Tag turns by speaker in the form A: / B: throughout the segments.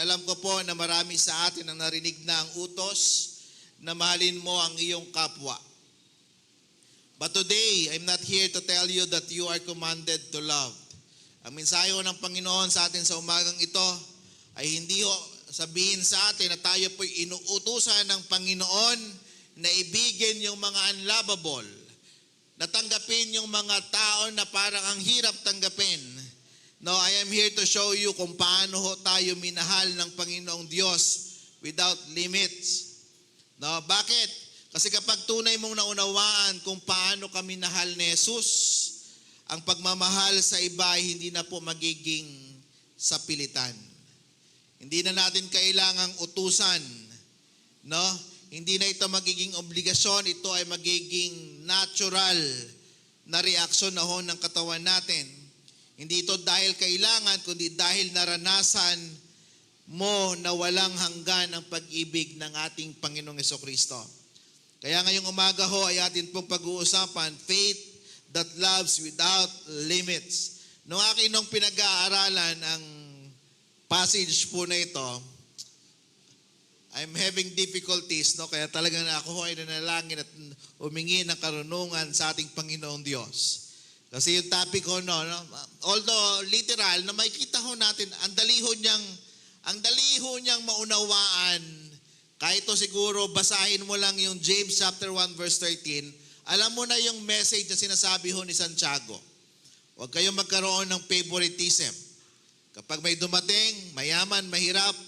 A: Alam ko po na marami sa atin ang narinig na ang utos na mahalin mo ang iyong kapwa. But today, I'm not here to tell you that you are commanded to love. Ang mensahe ng Panginoon sa atin sa umagang ito ay hindi sabihin sa atin na tayo po'y inuutusan ng Panginoon na ibigin yung mga unlovable, na tanggapin yung mga tao na parang ang hirap tanggapin. No, I am here to show you kung paano tayo minahal ng Panginoong Diyos without limits. No, bakit? Kasi kapag tunay mong naunawaan kung paano ka minahal ni Jesus, ang pagmamahal sa iba ay hindi na po magiging sa pilitan. Hindi na natin kailangang utusan. No? Hindi na ito magiging obligasyon, ito ay magiging natural na reaksyon na ng katawan natin. Hindi ito dahil kailangan, kundi dahil naranasan mo na walang hanggan ang pag-ibig ng ating Panginoong Jesucristo. Kaya ngayong umaga ay atin pong pag-uusapan, faith that loves without limits. Nung akin nung pinag-aaralan ang passage po na ito, I'm having difficulties, no? Kaya talagang ako ay nanalangin at humingi ng karunungan sa ating Panginoong Diyos. Kasi yung topic ko, although literal, na makikita ho natin, ang dali ho niyang maunawaan. Kahit to siguro, basahin mo lang yung James chapter 1 verse 13, alam mo na yung message na sinasabi ho ni Santiago. Huwag kayong magkaroon ng favoritism. Kapag may dumating, mayaman, mahirap,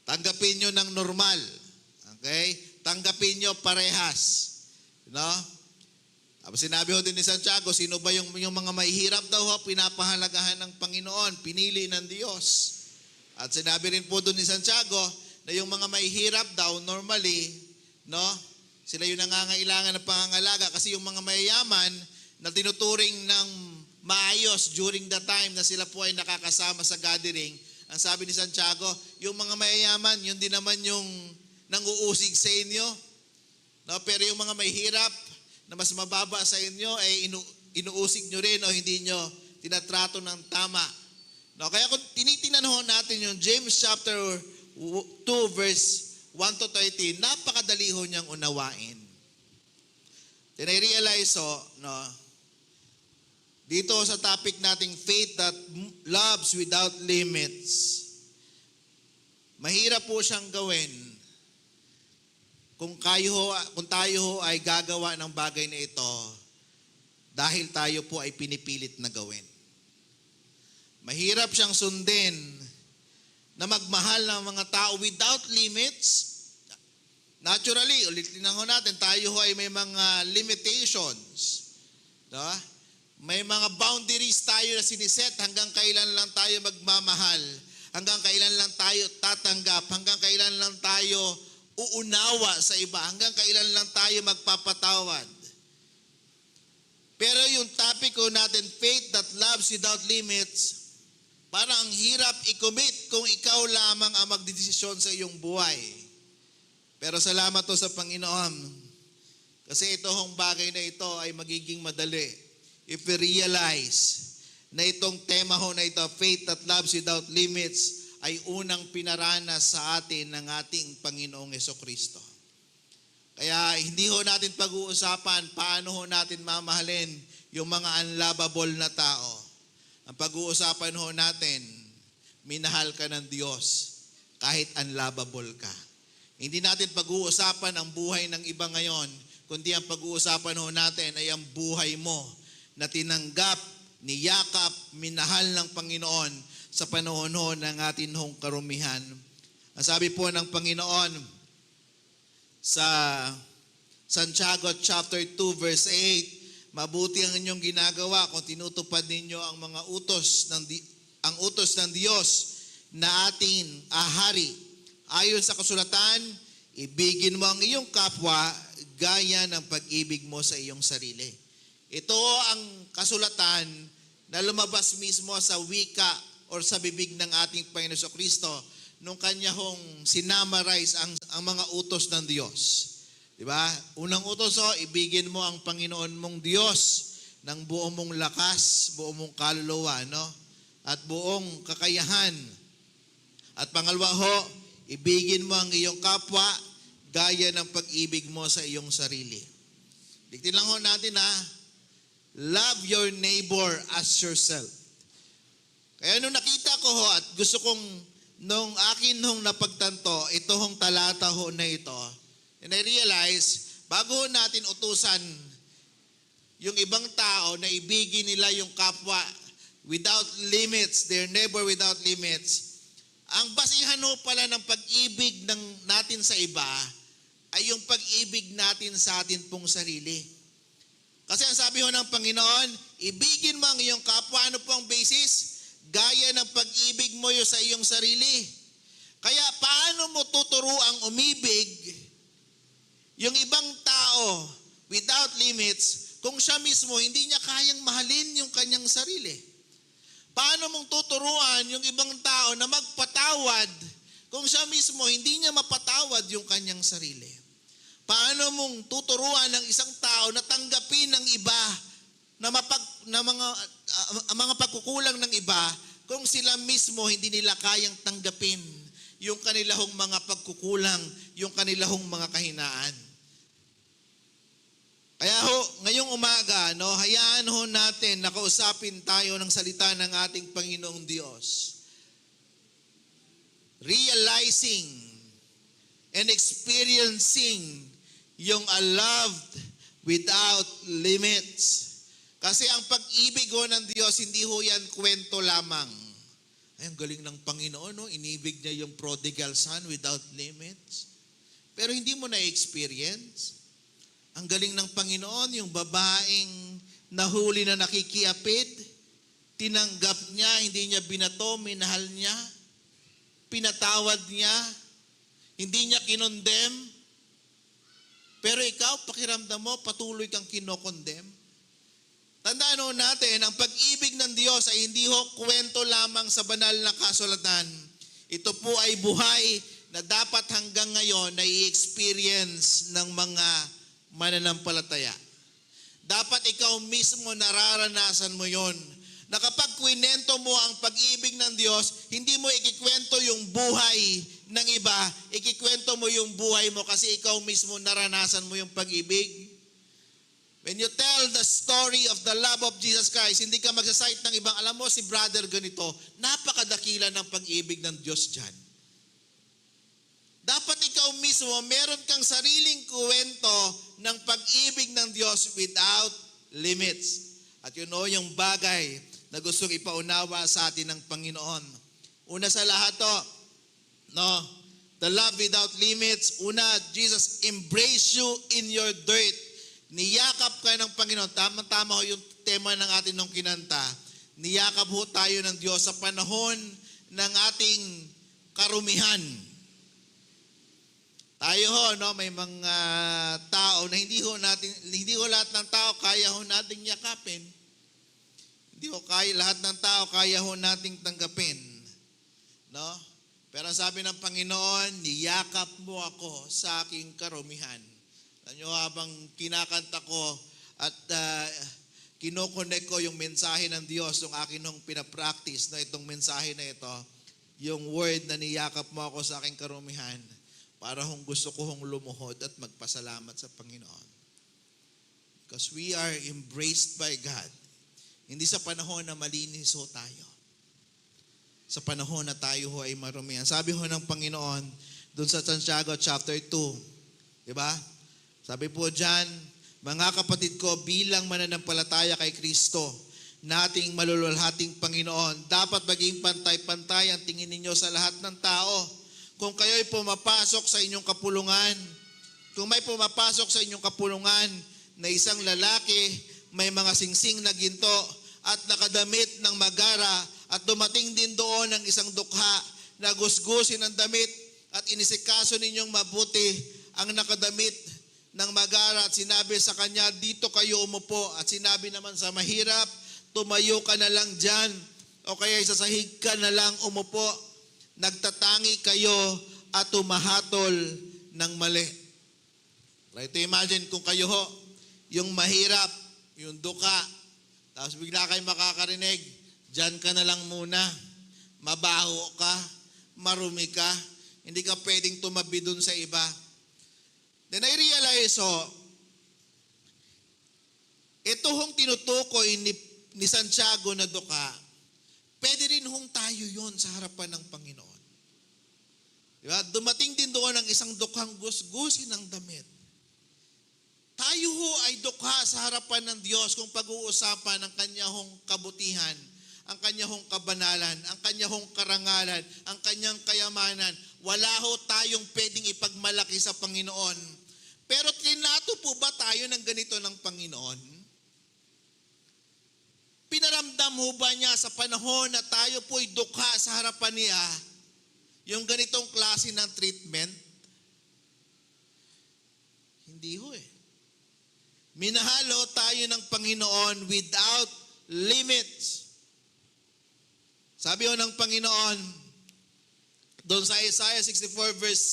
A: tanggapin nyo ng normal. Okay? Tanggapin nyo parehas. No? Tapos sinabi ho din ni Santiago, sino ba yung mga mahihirap daw ho, pinapahalagahan ng Panginoon, pinili ng Diyos. At sinabi rin po doon ni Santiago, na yung mga mahihirap daw, normally, no, sila yung nangangailangan ng pangangalaga kasi yung mga mayayaman na tinuturing ng maayos during the time na sila po ay nakakasama sa gathering, ang sabi ni Santiago, yung mga mayayaman, yun din naman yung nanguusig sa inyo. No, pero yung mga mahihirap, na mas mababa sa inyo ay inuusig nyo rin o hindi nyo tinatrato ng tama. No, kaya kung tinitingnan ho natin yung James chapter 2 verse 1 to 13, napakadali ho niyang unawain. Then I realize dito sa topic nating faith that loves without limits, mahirap po siyang gawin kung tayo ho ay gagawa ng bagay na ito dahil tayo po ay pinipilit na gawin. Mahirap siyang sundin na magmahal ng mga tao without limits. Naturally, ulitin ho natin, tayo ho ay may mga limitations. No? May mga boundaries tayo na siniset hanggang kailan lang tayo magmamahal, hanggang kailan lang tayo tatanggap, hanggang kailan lang tayo uunawa sa iba, hanggang kailan lang tayo magpapatawad. Pero yung topic ko natin, faith that loves without limits, parang ang hirap i-commit kung ikaw lamang ang magdedesisyon sa iyong buhay. Pero salamat to sa Panginoon. Kasi itong bagay na ito ay magiging madali if we realize na itong tema ho na ito, faith that loves without limits, ay unang pinaranas sa atin ng ating Panginoong Jesucristo. Kaya hindi ho natin pag-uusapan paano ho natin mamahalin yung mga unlovable na tao. Ang pag-uusapan ho natin, minahal ka ng Diyos kahit unlovable ka. Hindi natin pag-uusapan ang buhay ng iba ngayon, kundi ang pag-uusapan ho natin ay ang buhay mo na tinanggap, niyakap, minahal ng Panginoon sa panahon ho ng ating hong karumihan. Ang sabi po ng Panginoon sa Santiago chapter 2 verse 8, mabuti ang inyong ginagawa kung tinutupad ninyo ang mga utos ng Diyos na ating ahari. Ayon sa kasulatan, ibigin mo ang iyong kapwa gaya ng pag-ibig mo sa iyong sarili. Ito ang kasulatan na lumabas mismo sa wika or sa bibig ng ating Panginoon Jesucristo nung kanya hong sinamarize ang mga utos ng Diyos. Diba? Unang utos, ibigin mo ang Panginoon mong Diyos ng buong mong lakas, buong mong kaluluwa, no? At buong kakayahan. At pangalawa ho, ibigin mo ang iyong kapwa gaya ng pag-ibig mo sa iyong sarili. Diktin lang ho natin ha, love your neighbor as yourself. Kaya nung nakita ko ho at gusto kong nung akin hong napagtanto, ito hong talata ho na ito, and I realize, bago ho natin utusan yung ibang tao na ibigin nila yung kapwa without limits, their neighbor without limits, ang basihan ho pala ng pag-ibig natin sa iba ay yung pag-ibig natin sa atin pong sarili. Kasi ang sabi ho ng Panginoon, ibigin mo ang iyong kapwa. Ano po ang basis? Gaya ng pag-ibig mo sa iyong sarili. Kaya paano mo tuturuang umibig yung ibang tao without limits kung siya mismo hindi niya kayang mahalin yung kanyang sarili? Paano mong tuturuan yung ibang tao na magpatawad kung siya mismo hindi niya mapatawad yung kanyang sarili? Paano mong tuturuan ng isang tao na tanggapin ng iba na mga pagkukulang ng iba kung sila mismo hindi nila kayang tanggapin yung kanilahong mga pagkukulang, yung kanilahong mga kahinaan? Kaya ho, ngayong umaga, hayaan ho natin na kausapin tayo ng salita ng ating Panginoong Diyos. Realizing and experiencing yung a loved without limits. Kasi ang pag-ibig ho ng Diyos, hindi ho yan kwento lamang. Ay, ang galing ng Panginoon, inibig niya yung prodigal son without limits. Pero hindi mo na-experience. Ang galing ng Panginoon, yung babaeng nahuli na nakikiapid, tinanggap niya, hindi niya binato, minahal niya, pinatawad niya, hindi niya kinondem. Pero ikaw, pakiramdam mo, patuloy kang kinokondem. Tandaan ho natin, ang pag-ibig ng Diyos ay hindi ho kwento lamang sa banal na kasulatan. Ito po ay buhay na dapat hanggang ngayon na i-experience ng mga mananampalataya. Dapat ikaw mismo nararanasan mo yon. Na kapag kwento mo ang pag-ibig ng Diyos, hindi mo ikikwento yung buhay ng iba, ikikwento mo yung buhay mo kasi ikaw mismo naranasan mo yung pag-ibig. When you tell the story of the love of Jesus Christ, hindi ka magsasite ng ibang, alam mo si brother ganito, napakadakila ng pag-ibig ng Diyos dyan. Dapat ikaw mismo, meron kang sariling kwento ng pag-ibig ng Diyos without limits. At yung bagay na gustong ipaunawa sa atin ng Panginoon. Una sa lahat to, the love without limits. Una, Jesus embrace you in your dirt. Niyakap ka ng Panginoon. Tama-tama ho yung tema ng atin nung kinanta. Niyakap ho tayo ng Diyos sa panahon ng ating karumihan. Tayo ho, may mga tao na hindi ho lahat ng tao kaya ho nating yakapin. Hindi ho lahat ng tao kaya ho nating tanggapin. No? Pero sabi ng Panginoon, niyakap mo ako sa aking karumihan. Alam nyo, habang kinakanta ko at kinokonek ko yung mensahe ng Diyos, yung akin nung pinapractice na itong mensahe na ito, yung word na niyakap mo ako sa aking karumihan, para gusto ko lumuhod at magpasalamat sa Panginoon. Because we are embraced by God. Hindi sa panahon na malinis ho tayo. Sa panahon na tayo ho ay marumihan. Sabi ho ng Panginoon, doon sa Santiago chapter 2, di ba? Sabi po dyan, mga kapatid ko, bilang mananampalataya kay Kristo, nating malululhating Panginoon, dapat maging pantay-pantay ang tingin ninyo sa lahat ng tao. Kung kayo'y pumapasok sa inyong kapulungan, kung may pumapasok sa inyong kapulungan na isang lalaki, may mga singsing na ginto at nakadamit ng magara at dumating din doon ang isang dukha na gusgusin ang damit at inisikaso ninyong mabuti ang nakadamit ng magara at sinabi sa kanya, dito kayo umupo. At sinabi naman sa mahirap, tumayo ka na lang dyan o kaya sa sahig ka na lang umupo. Nagtatangi kayo at tumahatol ng mali. Try to imagine kung kayo ho, yung mahirap, yung duka, tapos bigla kayo makakarinig, dyan ka na lang muna, mabaho ka, marumi ka. Hindi ka pwedeng tumabi dun sa iba. Then I realize, ito hong tinutukoy ni Santiago na duka, pwede rin hong tayo yon sa harapan ng Panginoon. Diba? Dumating din doon ang isang dukhang gusgusin ng damit. Tayo ho ay dukha sa harapan ng Diyos kung pag-uusapan ang kanyang kabutihan, ang kanyang kabanalan, ang kanyang karangalan, ang kanyang kayamanan. Wala ho tayong pwedeng ipagmalaki sa Panginoon. Pero trinato po ba tayo ng ganito ng Panginoon? Pinaramdam mo ba niya sa panahon na tayo po'y dukha sa harapan niya, yung ganitong klase ng treatment? Hindi ho eh. Minahalo tayo ng Panginoon without limits. Sabi ho ng Panginoon, doon sa Isaiah 64 verse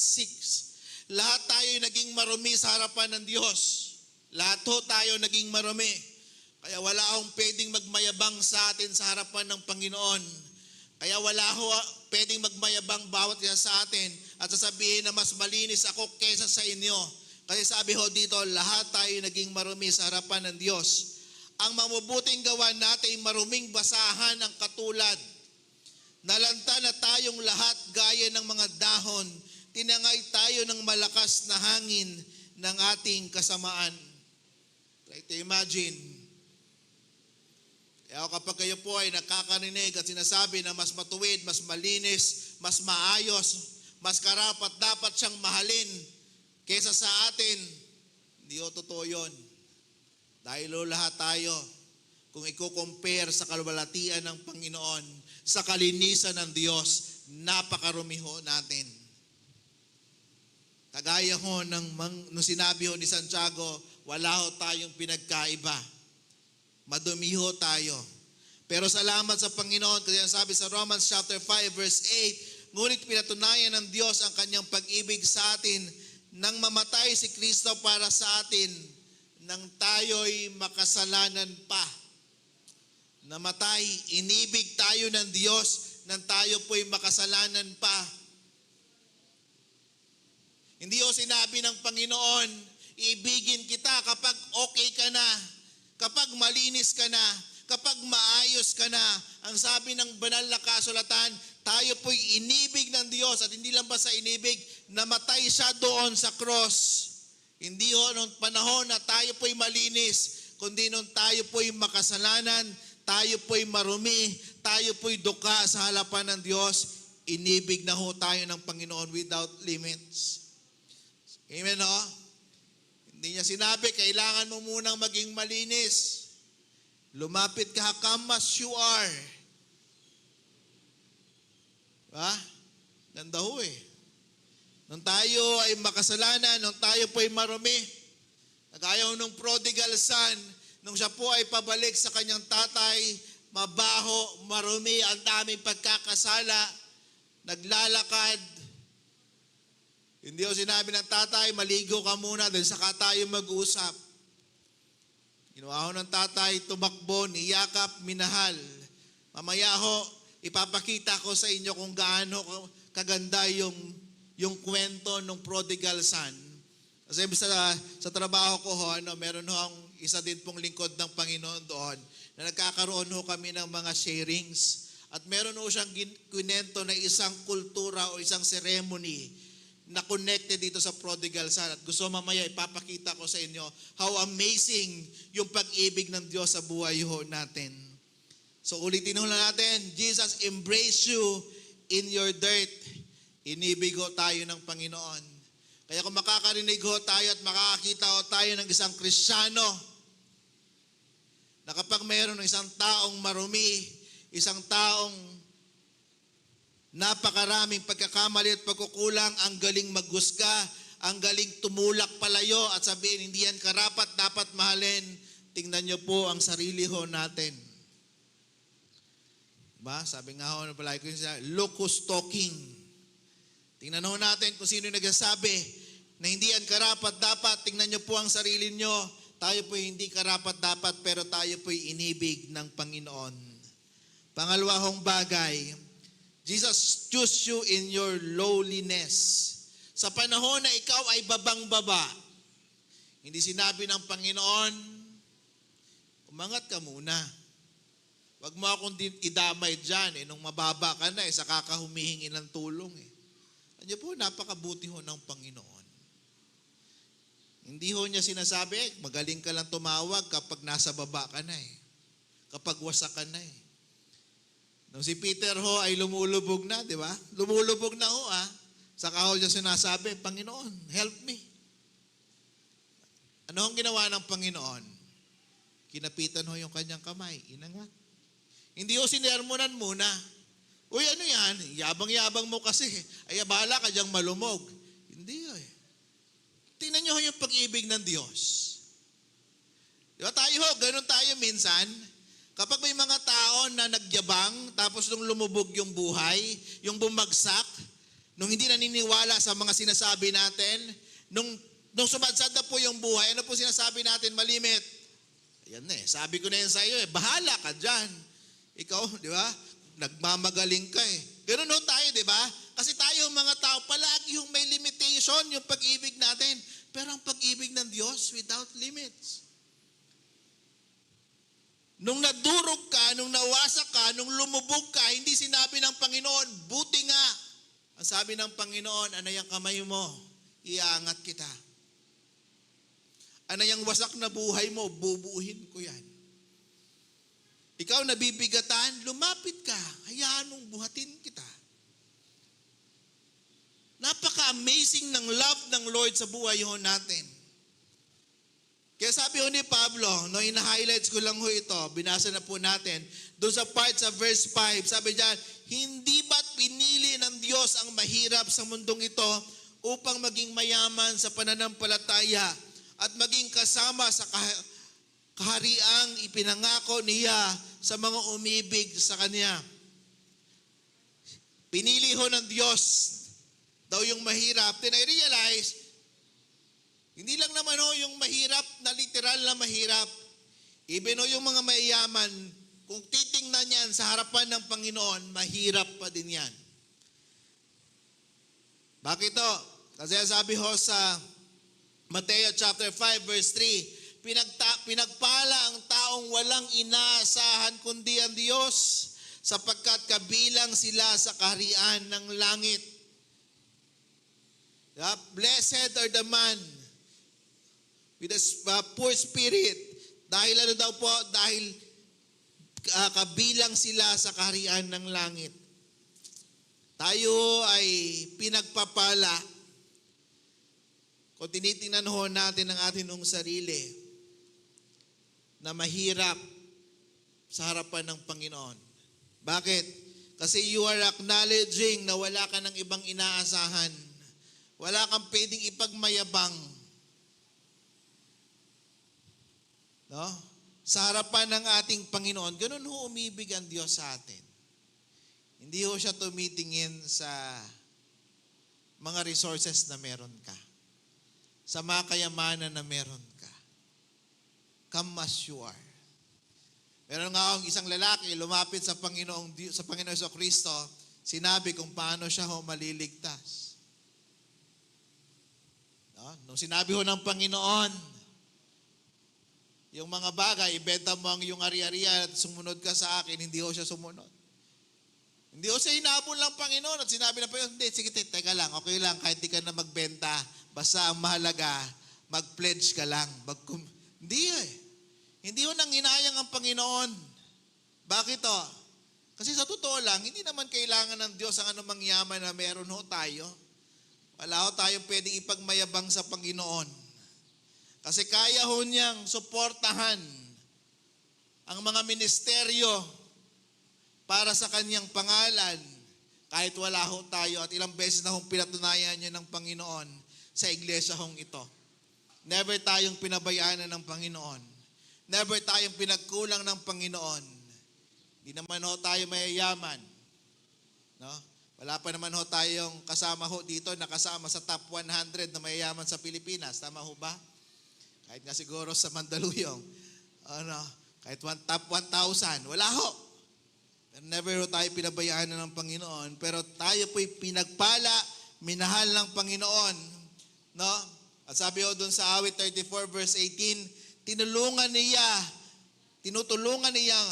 A: 6, lahat tayo naging marumi sa harapan ng Diyos. Lahat ho tayo naging marumi. Kaya wala akong pwedeng magmayabang sa atin sa harapan ng Panginoon. Kaya wala ho pwedeng magmayabang bawat isa sa atin at sasabihin na mas malinis ako kaysa sa inyo. Kasi sabi ho dito, lahat tayo naging marumi sa harapan ng Diyos. Ang mabubuting gawa natin, maruming basahan ang katulad. Nalanta na tayong lahat gaya ng mga dahon. Tinangay tayo ng malakas na hangin ng ating kasamaan. Try to imagine. Kaya kapag kayo po ay nakakarinig at sinasabi na mas matuwid, mas malinis, mas maayos, mas karapat dapat siyang mahalin kaysa sa atin, hindi o totoo yun. Dahil o lahat tayo, kung i-compare sa kalwalatian ng Panginoon, sa kalinisan ng Diyos, napakarumi ho natin. Kagaya ho nung sinabi ho ni Santiago, wala ho tayong pinagkaiba. Madumi ho tayo. Pero salamat sa Panginoon, kasi ang sabi sa Romans chapter 5 verse 8, ngunit pinatunayan ng Diyos ang kanyang pag-ibig sa atin nang mamatay si Kristo para sa atin nang tayo'y makasalanan pa. Namatay, inibig tayo ng Diyos nang tayo po'y makasalanan pa. Hindi o sinabi ng Panginoon, ibigin kita kapag okay ka na, kapag malinis ka na, kapag maayos ka na. Ang sabi ng banal na kasulatan, tayo po'y inibig ng Diyos at hindi lang ba sa inibig, namatay siya doon sa cross. Hindi ho noong panahon na tayo po'y malinis, kundi noong tayo po'y makasalanan, tayo po'y marumi, tayo po'y duka sa harapan ng Diyos, inibig na ho tayo ng Panginoon without limits. Amen ho? Hindi niya sinabi, kailangan mo munang maging malinis. Lumapit ka, come as you are. Diba? Ganda ho eh. Nung tayo ay makasalanan, nung tayo po ay marumi, nagaya nung prodigal son, nung siya po ay pabalik sa kanyang tatay, mabaho, marumi, ang daming pagkakasala, naglalakad. Hindi ko sinabi ng tatay, maligo ka muna, dahil saka tayo mag-usap. Ginawa ko ng tatay, tumakbo, niyakap, minahal. Mamaya ho, ipapakita ko sa inyo kung gaano kaganda yung kwento ng prodigal son. Kasi sa trabaho ko ho, meron ho ang isa din pong lingkod ng Panginoon doon na nagkakaroon ho kami ng mga sharings. At meron ho siyang kwento na isang kultura o isang ceremony na connected dito sa prodigal son. At gusto mamaya ipapakita ko sa inyo how amazing yung pag-ibig ng Diyos sa buhay ho natin. So ulitin ho natin, Jesus embrace you in your dirt. Inibig ho tayo ng Panginoon. Kaya kung makakarinig ho tayo at makakakita ho tayo ng isang Kristiyano na kapag mayroon ng isang taong marumi, isang taong napakaraming pagkakamali at pagkukulang, ang galing maghusga, ang galing tumulak palayo at sabihin, hindi yan karapat, dapat mahalin. Tingnan nyo po ang sarili ho natin. Diba? Sabi nga ho, palagi ko yun, look who's talking. Tingnan ho natin kung sino yung nagsasabi na hindi yan karapat, dapat. Tingnan nyo po ang sarili nyo. Tayo po hindi karapat, dapat, pero tayo po inibig ng Panginoon. Pangalawa hong bagay, Jesus chose you in your lowliness. Sa panahon na ikaw ay babang-baba, hindi sinabi ng Panginoon, umangat ka muna. Huwag mo akong idamay dyan. Nung mababa ka na, saka ka humihingi ng tulong. Ano po, napakabuti ho ng Panginoon. Hindi ho niya sinasabi, magaling ka lang tumawag kapag nasa baba ka na kapag wasak ka na Nung si Peter ho ay lumulubog na, di ba? Lumulubog na ho Saka ho niya sinasabi, Panginoon, help me. Ano ang ginawa ng Panginoon? Kinapitan ho yung kanyang kamay, inangat. Hindi ho sinermonan muna. Uy, ano yan? Yabang-yabang mo kasi. Ay, abala ka diyang malumog. Hindi Tingnan niyo ho yung pag-ibig ng Diyos. Di ba tayo ho, ganun tayo minsan. Kapag may mga tao na nagyabang, tapos nung lumubog yung buhay, yung bumagsak, nung hindi naniniwala sa mga sinasabi natin, nung sumadsad na po yung buhay, ano po sinasabi natin? Malimit. Ayan sabi ko na yan sa iyo bahala ka dyan. Ikaw, di ba? Nagmamagaling ka Ganun ho tayo, di ba? Kasi tayo mga tao, palagi yung may limitation yung pag-ibig natin. Pero ang pag-ibig ng Diyos without limits. Nung nadurog ka, nung nawasak ka, nung lumubog ka, hindi sinabi ng Panginoon, buti nga. Ang sabi ng Panginoon, ano yung kamay mo? Iangat kita. Ano yung wasak na buhay mo? Bubuuhin ko yan. Ikaw nabibigatan, lumapit ka. Hayaan mong buhatin kita. Napaka-amazing ng love ng Lord sa buhay ho natin. Kaya sabi ho ni Pablo, ina-highlights ko lang ho ito, binasa na po natin, doon sa part sa verse 5, sabi diyan, hindi ba't pinili ng Diyos ang mahirap sa mundong ito upang maging mayaman sa pananampalataya at maging kasama sa kahariang ipinangako niya sa mga umibig sa Kanya. Pinili ho ng Diyos daw yung mahirap. Then I realize, hindi lang naman ho yung mahirap na literal na mahirap. Even ho yung mga mayayaman, kung titingnan yan sa harapan ng Panginoon, mahirap pa din yan. Bakit to? Kasi sabi ho sa Mateo chapter 5 verse 3, pinagpala ang taong walang inaasahan kundi ang Diyos, sapagkat kabilang sila sa kaharian ng langit. Blessed are the man with a poor spirit. Dahil ano daw po? Dahil kabilang sila sa kaharian ng langit. Tayo ay pinagpapala. Kung tinitingnan ho natin ang ating sarili, na mahirap sa harapan ng Panginoon. Bakit? Kasi you are acknowledging na wala ka ng ibang inaasahan. Wala kang pwedeng ipagmayabang. No? Sa harapan ng ating Panginoon, ganun ho umibig ang Diyos sa atin. Hindi ho siya tumitingin sa mga resources na meron ka. Sa mga kayamanan na meron ka. Come as you are. Meron nga akong isang lalaki, lumapit sa Panginoong Kristo, sinabi kung paano siya ho maliligtas. No? Nung sinabi ho ng Panginoon, yung mga bagay, ibenta mo ang iyong ari-arian at sumunod ka sa akin, hindi ho siya sumunod. Hindi ho siya hinabol ng Panginoon at sinabi ng Panginoon, hindi, sige, teka lang, okay lang, kahit di ka na magbenta, basta ang mahalaga, mag-pledge ka lang. Hindi Hindi ho nang hinayang ang Panginoon. Bakit to? Kasi sa totoo lang, hindi naman kailangan ng Diyos ang anumang yaman na meron ho tayo. Wala ho tayong pwedeng ipagmayabang sa Panginoon. Kasi kaya ho niyang suportahan ang mga ministeryo para sa kanyang pangalan kahit wala ho tayo. At ilang beses na hong pinatunayan niya ng Panginoon sa iglesia hong ito. Never tayong pinabayaan ng Panginoon. Never tayong pinagkulang ng Panginoon. Di naman ho tayo mayayaman. No? Wala pa naman ho tayong kasama ho dito, nakasama sa top 100 na mayayaman sa Pilipinas. Tama ho ba? Kahit nga siguro sa Mandaluyong. Kahit top 1,000. Wala ho. Pero never ho tayo pinabayaan ng Panginoon. Pero tayo po'y pinagpala, minahal ng Panginoon. No? At sabi ho doon sa awit 34 verse 18, tinutulungan niya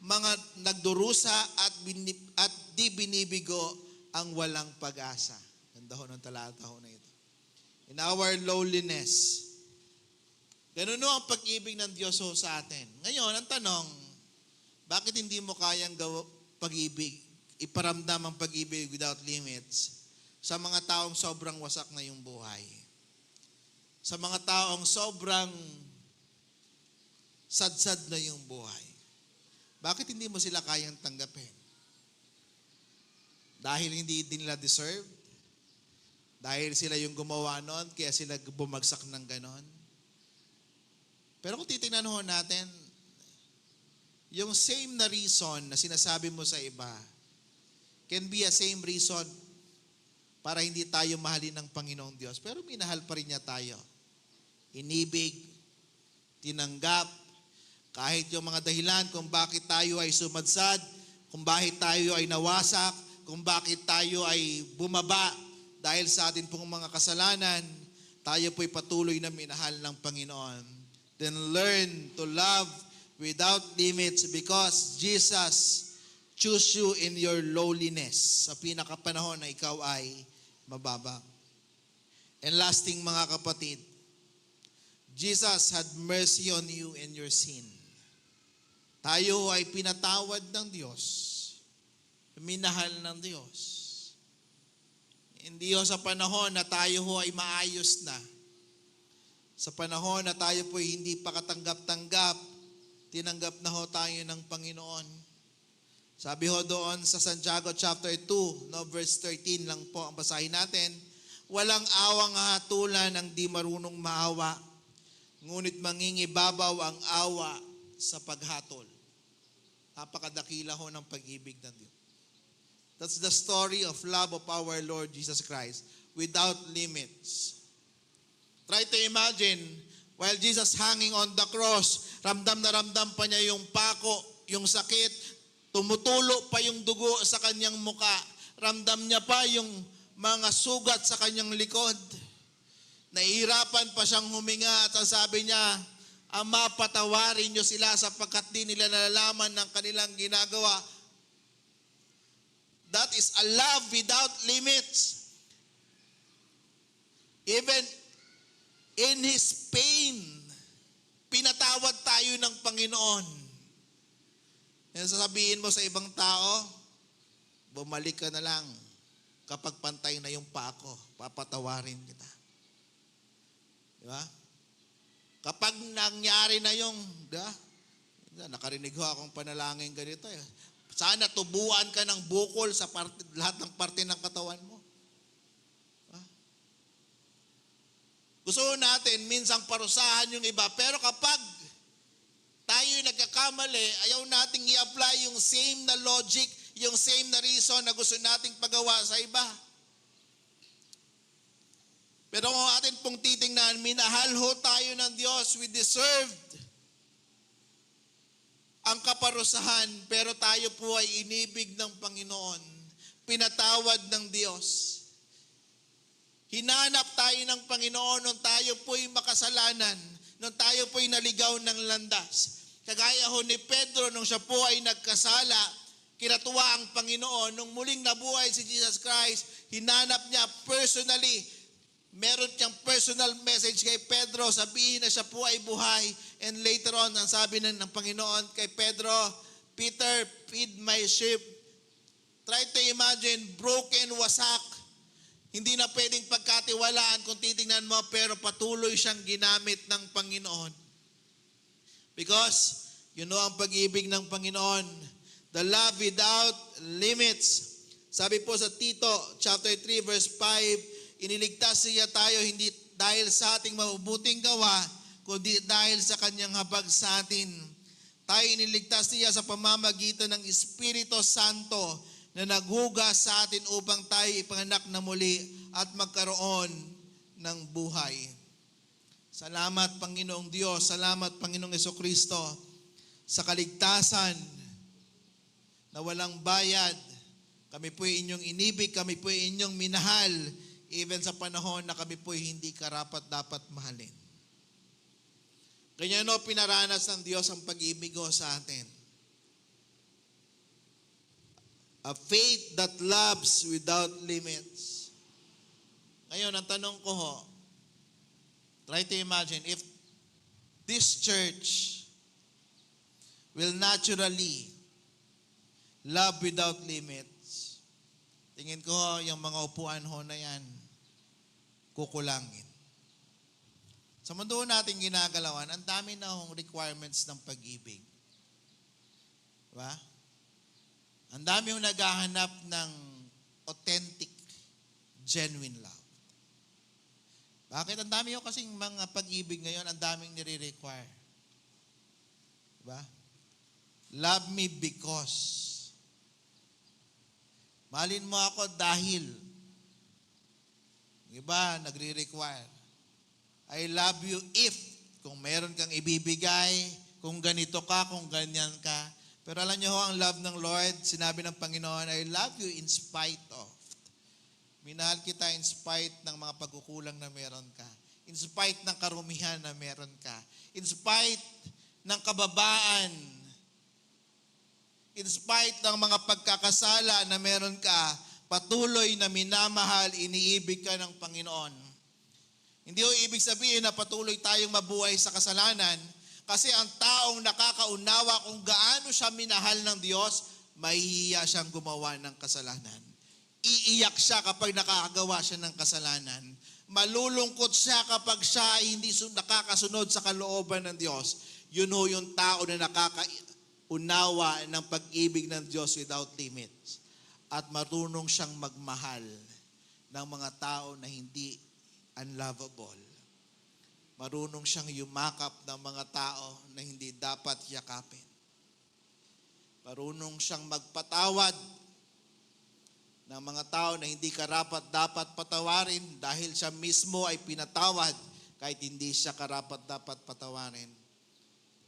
A: mga nagdurusa at di binibigo ang walang pag-asa. Ganda ho ng talata ho na ito. In our lowliness, ganun ho ang pag-ibig ng Diyos ho sa atin. Ngayon, ang tanong, bakit hindi mo kayang pag-ibig, iparamdam ang pag-ibig without limits sa mga taong sobrang wasak na yung buhay? Sa mga taong sobrang sadsad na yung buhay. Bakit hindi mo sila kayang tanggapin? Dahil hindi din nila deserve? Dahil sila yung gumawa nun, kaya sila bumagsak ng ganon? Pero kung titingnan ho natin, yung same na reason na sinasabi mo sa iba can be a same reason para hindi tayo mahalin ng Panginoong Diyos. Pero minahal pa rin niya tayo. Inibig, tinanggap, kahit yung mga dahilan kung bakit tayo ay sumadsad, kung bakit tayo ay nawasak, kung bakit tayo ay bumaba dahil sa atin pong mga kasalanan, tayo po'y patuloy na minahal ng Panginoon. Then learn to love without limits because Jesus chose you in your lowliness. Sa pinakapanahon na ikaw ay mababa. And lasting mga kapatid, Jesus had mercy on you in your sin. Tayo ay pinatawad ng Diyos. Minahal ng Diyos. Hindi ho sa panahon na tayo ho ay maayos na. Sa panahon na tayo po hindi pa katanggap-tanggap, tinanggap na ho tayo ng Panginoon. Sabi ho doon sa Santiago chapter 2, no, verse 13 lang po ang basahin natin. Walang awang hatulan ang di marunong maawa, ngunit mangingibabaw ang awa sa paghatol. Napakadakila ho ng pag-ibig ng Diyos. That's the story of love of our Lord Jesus Christ without limits. Try to imagine, while Jesus hanging on the cross, ramdam na ramdam pa niya yung pako, yung sakit, tumutulo pa yung dugo sa kanyang muka, ramdam niya pa yung mga sugat sa kanyang likod. Nahihirapan pa siyang huminga at ang sabi niya, Ama, patawarin niyo sila sapagkat di nila nalalaman ng kanilang ginagawa. That is a love without limits. Even in His pain, pinatawad tayo ng Panginoon. Yan sasabihin mo sa ibang tao, bumalik ka na lang kapag pantay na yung pako, papatawarin kita. Di ba? Kapag nangyari na yung, nakarinig ho akong panalangin ganito. Sana tubuan ka ng bukol sa lahat ng parte ng katawan mo. Gusto natin minsang parusahan yung iba, pero kapag tayo nagkakamali, ayaw nating i-apply yung same na logic, yung same na reason na gusto nating pagawa sa iba. Pero kung atin pong titingnan, minahal ho tayo ng Diyos, we deserved ang kaparusahan, pero tayo po ay inibig ng Panginoon, pinatawad ng Diyos. Hinanap tayo ng Panginoon nung tayo po'y makasalanan, nung tayo po'y naligaw ng landas. Kagaya ho ni Pedro nung siya po ay nagkasala, kinatuwa ang Panginoon. Nung muling nabuhay si Jesus Christ, hinanap niya personally. Meron siyang personal message kay Pedro, sabihin na siya po ay buhay. And later on, ang sabi ng Panginoon kay Pedro, Peter, feed my sheep. Try to imagine, broken, wasak. Hindi na pwedeng pagkatiwalaan kung titingnan mo, pero patuloy siyang ginamit ng Panginoon. Because, you know ang pag-ibig ng Panginoon, the love without limits. Sabi po sa Tito, chapter 3, verse 5, iniligtas niya tayo hindi dahil sa ating mabubuting gawa, kundi dahil sa kanyang habag sa atin. Tayo iniligtas niya sa pamamagitan ng Espiritu Santo na naghugas sa atin upang tayo ipanganak na muli at magkaroon ng buhay. Salamat Panginoong Diyos, salamat Panginoong Jesucristo sa kaligtasan na walang bayad. Kami po'y inyong inibig, kami po'y inyong minahal, even sa panahon na kami po'y hindi karapat-dapat mahalin. Ganyan pinaranas ng Diyos ang pag-ibig sa atin. A faith that loves without limits. Ngayon, ang tanong ko try to imagine if this church will naturally love without limits, tingin ko yung mga upuan na yan, kukulangin. Sa mundo natin ginagalawan, ang dami na requirements ng pag-ibig. Diba? Ang dami yung naghahanap ng authentic, genuine love. Bakit? Ang dami yung kasing mga pag-ibig ngayon, ang daming nire-require. Diba? Love me because. Mahalin mo ako dahil. Yung iba, nagre-require. I love you if. Kung meron kang ibibigay, kung ganito ka, kung ganyan ka. Pero alam niyo ang love ng Lord, sinabi ng Panginoon, I love you in spite of. Minahal kita in spite ng mga pagkukulang na meron ka. In spite ng karumihan na meron ka. In spite ng kababaan. In spite ng mga pagkakasala na meron ka, patuloy na minamahal, iniibig ka ng Panginoon. Hindi ibig sabihin na patuloy tayong mabuhay sa kasalanan, kasi ang taong nakakaunawa kung gaano siya minahal ng Diyos, mahihiya siyang gumawa ng kasalanan. Iiyak siya kapag nakakagawa siya ng kasalanan. Malulungkot siya kapag siya ay hindi nakakasunod sa kalooban ng Diyos. Yun yung tao na nakakaunawa ng pag-ibig ng Diyos without limits. At marunong siyang magmahal ng mga tao na hindi unlovable. Marunong siyang yumakap ng mga tao na hindi dapat yakapin. Marunong siyang magpatawad ng mga tao na hindi karapat-dapat patawarin dahil siya mismo ay pinatawad kahit hindi siya karapat-dapat patawarin.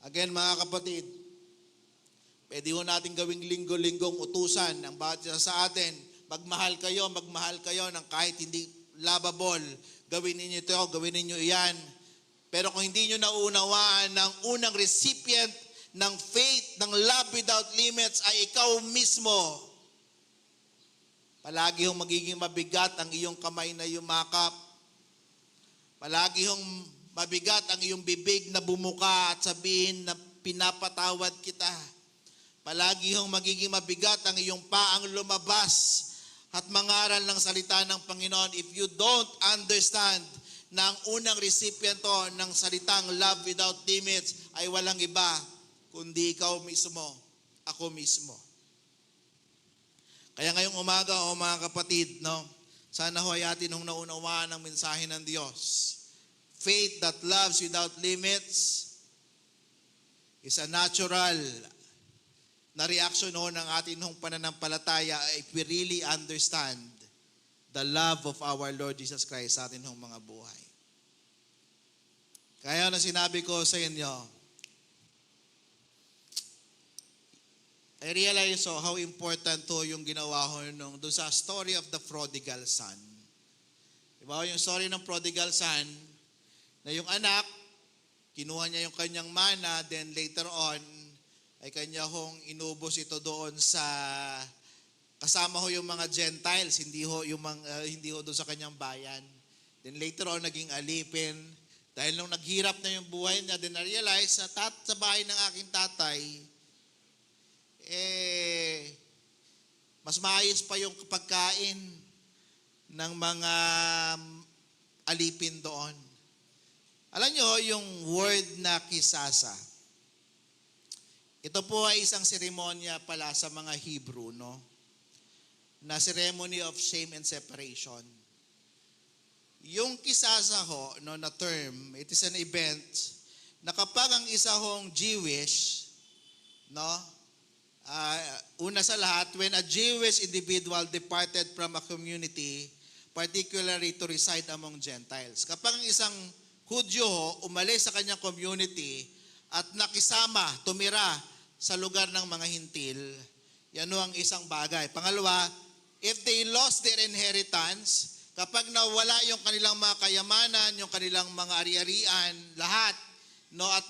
A: Again, mga kapatid, pwede natin gawing linggo-linggong utusan ang bawat isa sa atin. Magmahal kayo ng kahit hindi lovable. Gawin ninyo ito, gawin ninyo iyan. Pero kung hindi nyo naunawaan ng unang recipient ng faith, ng love without limits ay ikaw mismo, palagi yung magiging mabigat ang iyong kamay na yumakap. Palagi yung mabigat ang iyong bibig na bumuka at sabihin na pinapatawad kita. Palagi yung magiging mabigat ang iyong paang lumabas at mangaral ng salita ng Panginoon. If you don't understand na ang unang recipiento ng salitang love without limits ay walang iba, kundi ikaw mismo, ako mismo. Kaya ngayong umaga, mga kapatid, sana ay atin naunawaan ang mensahe ng Diyos. Faith that loves without limits is a natural na reaction ng ating pananampalataya if we really understand the love of our Lord Jesus Christ sa ating mga buhay. Kaya na sinabi ko sa inyo, I realize how important yung ginawa ko doon sa story of the prodigal son. Diba yung story ng prodigal son, na yung anak, kinuha niya yung kanyang mana, then later on, ay kanya inubos ito doon sa, kasama yung mga Gentiles, hindi doon sa kanyang bayan. Then later on, naging alipin. Dahil nung naghirap na yung buhay niya, then na-realize sa bahay ng aking tatay, mas maayos pa yung pagkain ng mga alipin doon. Alam nyo, yung word na kisasa, ito po ay isang seremonya pala sa mga Hebrew, na ceremony of shame and separation. Yung kisasa na term, it is an event na kapag ang isa Jewish, una sa lahat, when a Jewish individual departed from a community, particularly to reside among Gentiles. Kapag ang isang Hudyo umalis sa kanyang community at nakisama, tumira sa lugar ng mga Hintil, Yan ho ang isang bagay. Pangalawa, if they lost their inheritance, kapag nawala yung kanilang mga kayamanan, yung kanilang mga ari-arian, lahat, no, at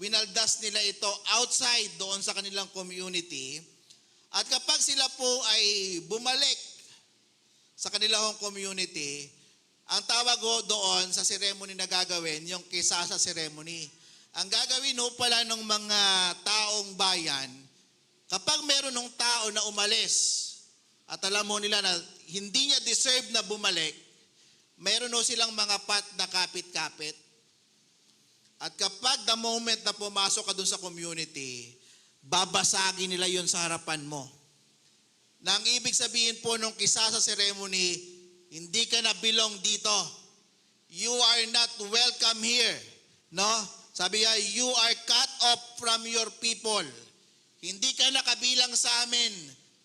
A: winaldas nila ito outside doon sa kanilang community, at kapag sila po ay bumalik sa kanilang community, ang tawag ho doon sa ceremony na gagawin, yung kisasa ceremony. Ang gagawin ho pala ng mga taong bayan, kapag meron ng tao na umalis, at alam mo nila na hindi niya deserve na bumalik, meron ho silang mga pat na kapit-kapit. At kapag the moment na pumasok ka dun sa community, babasagin nila yon sa harapan mo. Na ang ibig sabihin po nung kisasa ceremony, hindi ka na belong dito. You are not welcome here. No? Sabi niya, you are cut off from your people. Hindi ka nakabilang sa amin.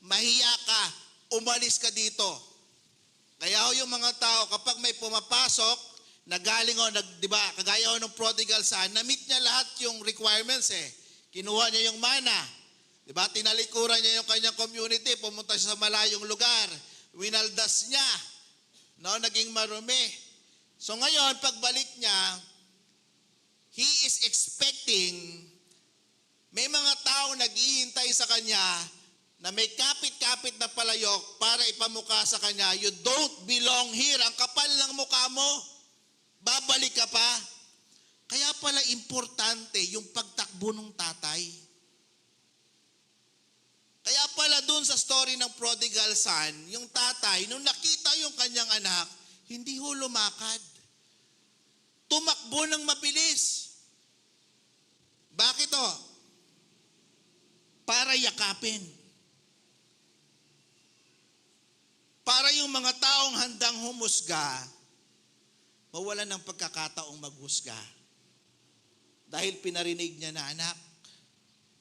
A: Mahiya ka. Umalis ka dito. Kaya ho yung mga tao, kapag may pumapasok, na galing ho, di ba, kagaya ho ng prodigal son, na-meet niya lahat yung requirements eh. Kinuha niya yung mana. Di ba, tinalikuran niya yung kanyang community, pumunta siya sa malayong lugar. Winaldas niya. No, naging marumi. So ngayon, pagbalik niya, he is expecting, may mga tao naghihintay sa kanya na may kapit-kapit na palayok para ipamukha sa kanya, you don't belong here. Ang kapal ng mukha mo, babalik ka pa. Kaya pala importante yung pagtakbo ng tatay. Kaya pala dun sa story ng prodigal son, yung tatay, nung nakita yung kanyang anak, hindi ho lumakad. Tumakbo ng mabilis. Bakit o? Para yakapin. Para yung mga taong handang humusga, mawalan ng pagkakataong maghusga. Dahil pinarinig niya na, anak,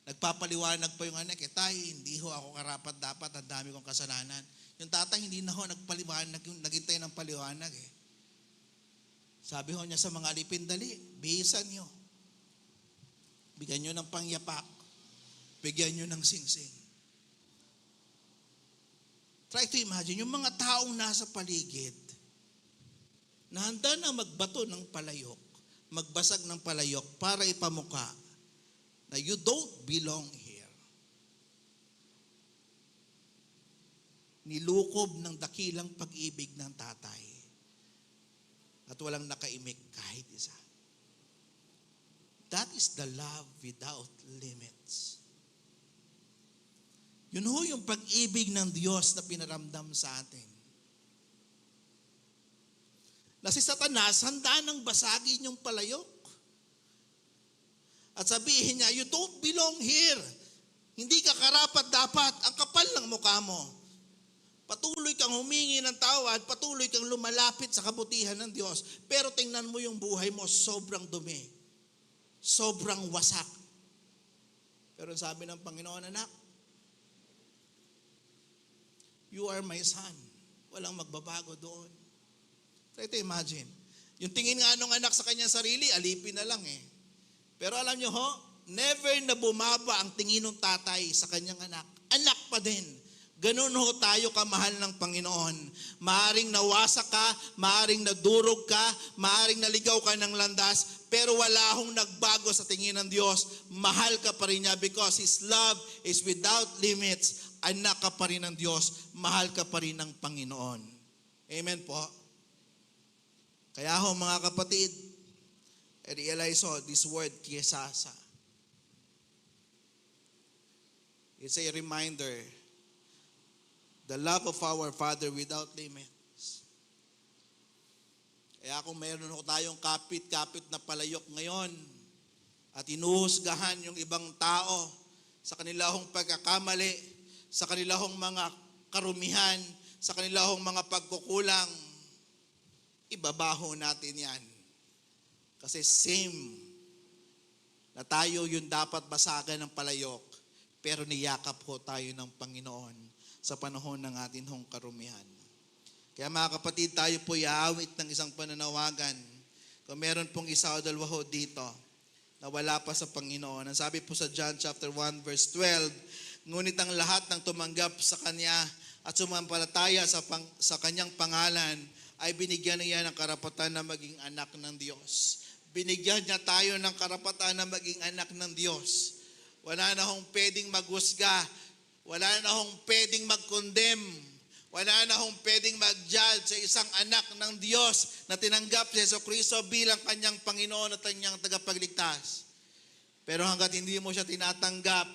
A: nagpapaliwanag pa yung anak, tay, hindi ho ako karapat dapat, ang dami kong kasalanan. Yung tatay, hindi na ho nagpaliwanag, naghintay ng paliwanag eh. Sabi ho niya sa mga alipin, dali, bihisan niyo. Bigyan niyo ng pangyapak. Bigyan niyo ng singsing. Try to imagine, yung mga taong nasa paligid, na handa na magbato ng palayok, magbasag ng palayok para ipamuka na you don't belong here. Nilukob ng dakilang pag-ibig ng tatay at walang nakaimik kahit isa. That is the love without limits. Yun ho yung pag-ibig ng Diyos na pinaramdam sa atin. Na si Satanas, handa nang basagin yung palayok. At sabihin niya, you don't belong here. Hindi ka karapat dapat. Ang kapal ng mukha mo. Patuloy kang humingi ng tawad, patuloy kang lumalapit sa kabutihan ng Diyos. Pero tingnan mo yung buhay mo, sobrang dumi. Sobrang wasak. Pero sabi ng Panginoon, anak, you are my son. Walang magbabago doon. Try to imagine. Yung tingin nga nung anak sa kanyang sarili, alipin na lang eh. Pero alam nyo ho, never na bumaba ang tingin ng tatay sa kanyang anak. Anak pa din. Ganun ho tayo kamahal ng Panginoon. Maaring nawasak ka, maaring nadurog ka, maaring naligaw ka ng landas, pero wala hong nagbago sa tingin ng Diyos. Mahal ka pa rin niya because His love is without limits. Anak ka pa rin ng Diyos, mahal ka pa rin ng Panginoon. Amen po. Kaya ho mga kapatid, realize ho this word, kisasa. It's a reminder, the love of our Father without limits. Kaya kung mayroon ho tayong kapit-kapit na palayok ngayon at inuhusgahan yung ibang tao sa kanilahong pagkakamali, sa kanilahong mga karumihan, sa kanilahong mga pagkukulang, ibabaho natin yan. Kasi same na tayo yung dapat basagan ng palayok, pero niyakap ho tayo ng Panginoon sa panahon ng atin hong karumihan. Kaya mga kapatid, tayo po iawit ng isang pananawagan. Kung meron pong isa o dalawa ho dito, na wala pa sa Panginoon. Ang sabi po sa John chapter 1 verse 12, ngunit ang lahat ng tumanggap sa Kanya at sumampalataya sa Kanyang pangalan ay binigyan niya ng karapatan na maging anak ng Diyos. Binigyan niya tayo ng karapatan na maging anak ng Diyos. Wala na hong pwedeng maghusga. Wala na hong pwedeng mag-condemn. Wala na hong pwedeng mag-judge sa isang anak ng Diyos na tinanggap si Jesucristo bilang kanyang Panginoon at kanyang tagapagligtas. Pero hanggat hindi mo siya tinatanggap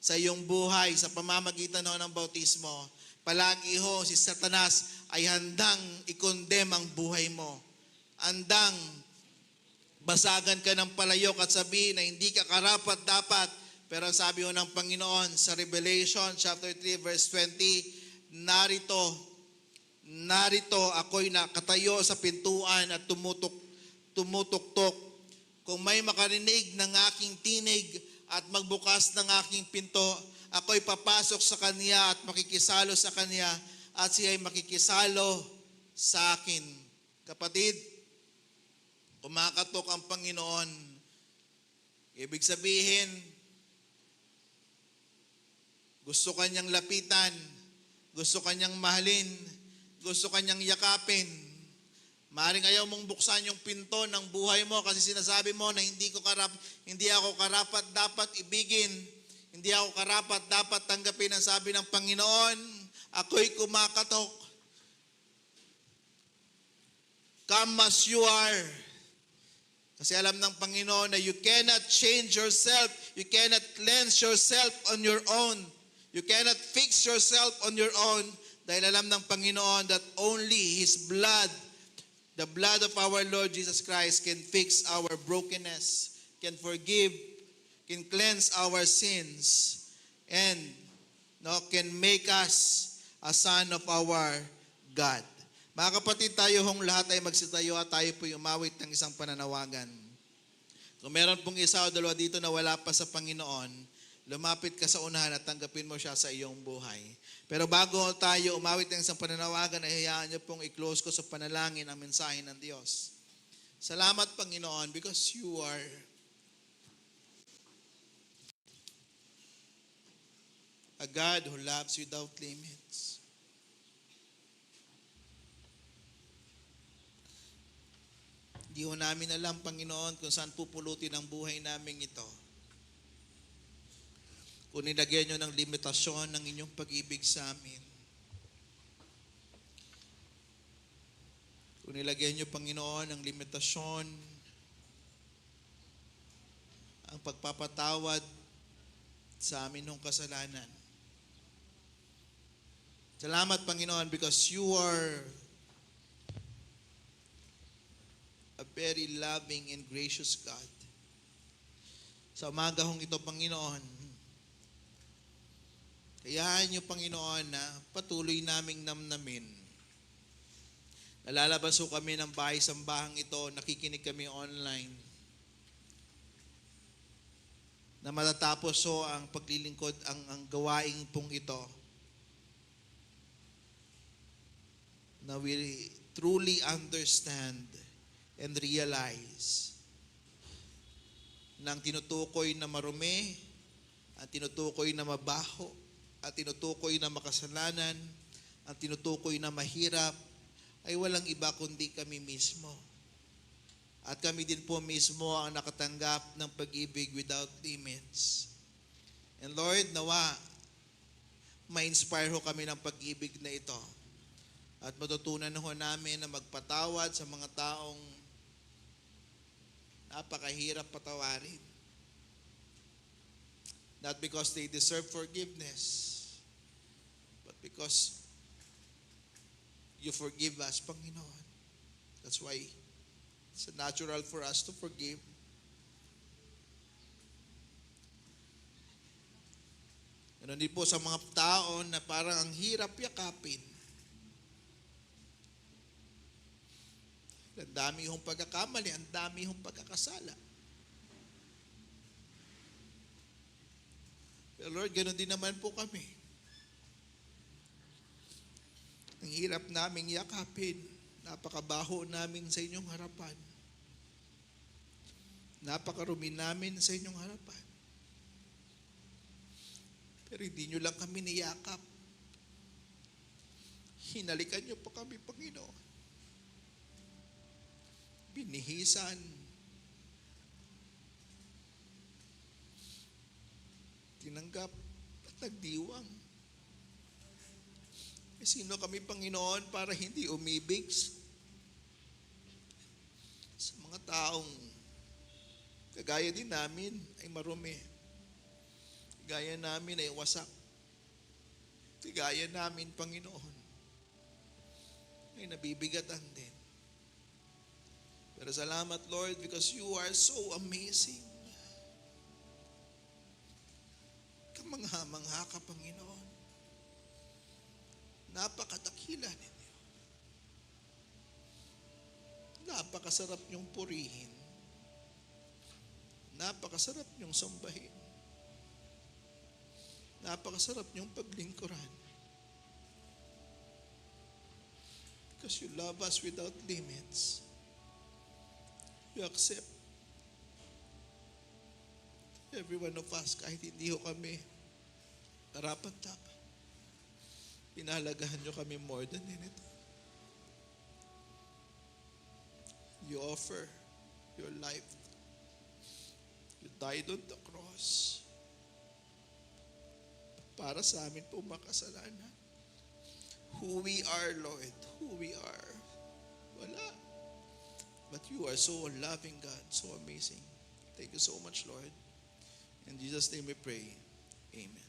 A: sa iyong buhay sa pamamagitan ng bautismo, palagi ho si Satanas ay handang i-condemn ang buhay mo. Handang basagan ka ng palayok at sabihin na hindi ka karapat-dapat. Pero ang sabi ho ng Panginoon sa Revelation chapter 3 verse 20, narito ako'y nakatayo sa pintuan at tumutuktok. Kung may makarinig ng aking tinig at magbukas ng aking pinto, ako'y papasok sa kanya at makikisalo sa kanya at siya ay makikisalo sa akin. Kapatid, kumakatok ang Panginoon. Ibig sabihin, gusto kanyang lapitan, gusto kanyang mahalin, gusto kanyang yakapin. Maaaring ayaw mong buksan yung pinto ng buhay mo kasi sinasabi mo na hindi ako karapat dapat ibigin. Hindi ako karapat dapat tanggapin ang sabi ng Panginoon. Ako'y kumakatok. Come as you are. Kasi alam ng Panginoon na you cannot change yourself. You cannot cleanse yourself on your own. You cannot fix yourself on your own. Dahil alam ng Panginoon that only His blood, the blood of our Lord Jesus Christ can fix our brokenness, can forgive, can cleanse our sins, and can make us a son of our God. Mga kapatid, tayo hong lahat ay magsitayo at tayo po'y umawit ng isang pananawagan. Kung meron pong isa o dalawa dito na wala pa sa Panginoon, lumapit ka sa unahan at tanggapin mo siya sa iyong buhay. Pero bago tayo umawit ng isang pananawagan, ay hayaan niyo pong i-close ko sa panalangin ang mensahe ng Diyos. Salamat, Panginoon, because you are a God who loves without limits. Hindi ho namin alam, Panginoon, kung saan pupulutin ang buhay namin ito. Kung nilagyan nyo ng limitasyon ng inyong pag-ibig sa amin. Kung nilagyan nyo, Panginoon, ng limitasyon, ang pagpapatawad sa amin ng kasalanan. Salamat, Panginoon, because you are a very loving and gracious God. Sa umaga hong ito, Panginoon, hayaan niyo, Panginoon, na patuloy naming namnamin. Nalalabas ho kami ng bahay-sambahang ito, nakikinig kami online. Na matatapos ho ang paglilingkod, ang gawaing pong ito. Na we truly understand and realize na ang tinutukoy na marumi, ang tinutukoy na mabaho, at tinutukoy na makasalanan, ang tinutukoy na mahirap, ay walang iba kundi kami mismo. At kami din po mismo ang nakatanggap ng pag-ibig without limits. And Lord, nawa, ma-inspire ho kami ng pag-ibig na ito. At matutunan ho namin na magpatawad sa mga taong napakahirap patawarin. Not because they deserve forgiveness, but because you forgive us, Panginoon. That's why it's natural for us to forgive. Ganun din po sa mga tao na parang ang hirap yakapin. Ang dami hong pagkakamali, ang dami hong pagkakasala. Pero Lord, ganoon din naman po kami. Ang hirap naming yakapin, napakabaho namin sa inyong harapan. Napakarumi namin sa inyong harapan. Pero hindi nyo lang kami niyakap. Hinalikan nyo pa kami, Panginoon. Binihisan. Tinanggap at nagdiwang. Sino kami, Panginoon, para hindi umibig sa mga taong kagaya din namin ay marumi. Kagaya namin ay wasak. Kagaya namin, Panginoon, ay nabibigatan din. Pero salamat, Lord, because you are so amazing. Kamangha-mangha ka, Panginoon. Napakadakila ninyo. Napakasarap niyong purihin. Napakasarap niyong sambahin. Napakasarap niyong paglingkuran. Because you love us without limits. You accept every one of us kahit hindi ho kami karapat-dapat. Pinalagahan nyo kami more than anything. You offer your life. You died on the cross para sa amin po makasalanan. Who we are, Lord, who we are. Wala. But you are so loving, God, so amazing. Thank you so much, Lord. In Jesus' name we pray. Amen.